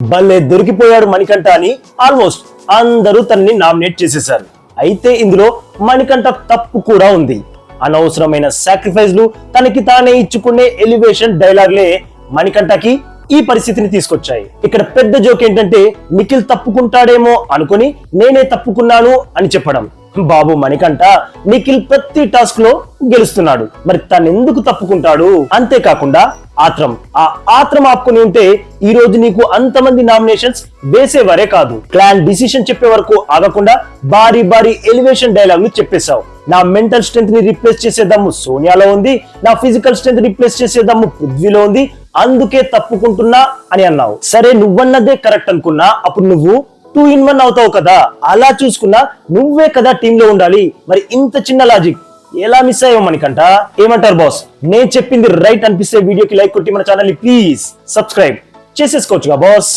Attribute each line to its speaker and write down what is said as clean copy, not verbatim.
Speaker 1: భలే దొరికిపోయాడు మణికంఠ అని ఆల్మోస్ట్ అందరూ తనని నామినేట్ చేసేశారు. అయితే ఇందులో మణికంఠ తప్పు కూడా ఉంది. అనవసరమైన సాక్రిఫైస్లు తనకి తానే ఇచ్చుకునే ఎలివేషన్ డైలాగ్లే మణికంఠకి ఈ పరిస్థితిని తీసుకొచ్చాయి. ఇక్కడ పెద్ద జోక్ ఏంటంటే నిఖిల్ తప్పుకుంటాడేమో అనుకుని నేనే తప్పుకున్నాను అని చెప్పడం. బాబు మణికంఠ, నిఖిల్ ప్రతి టాస్క్ లో గెలుస్తున్నాడు, మరి తను ఎందుకు తప్పుకుంటాడు? అంతేకాకుండా ఆ ఆత్రం ఆపుకుని ఉంటే ఈ రోజు నీకు అంతమంది నామినేషన్స్ వేసేవారే కాదు. క్లాన్ డిసిషన్ చెప్పే వరకు ఆగకుండా భారీ భారీ ఎలివేషన్ డైలాగులు చెప్పేశావు. నా మెంటల్ స్ట్రెంత్ ని రిప్లేస్ చేసే దమ్ము సోనియాలో ఉంది, నా ఫిజికల్ స్ట్రెంత్ రిప్లేస్ చేసే దమ్ము పృథ్వీలో ఉంది, అందుకే తప్పుకుంటున్నా అని అన్నావు. సరే, నువ్వన్నదే కరెక్ట్ అనుకున్నా అప్పుడు నువ్వు 2 in 1 అవుతావు కదా. అలా చూసుకున్నా నువ్వే కదా టీమ్ లో ఉండాలి. మరి ఇంత చిన్న లాజిక్ ఎలా మిస్ అయ్యావు మణికంఠ? ఏమంటారు బాస్? నేను చెప్పింది రైట్ అనిపిస్తే వీడియోకి లైక్ కొట్టి మన ఛానల్ ని ప్లీజ్ సబ్స్క్రైబ్ చేసేసుకోవచ్చుగా బాస్.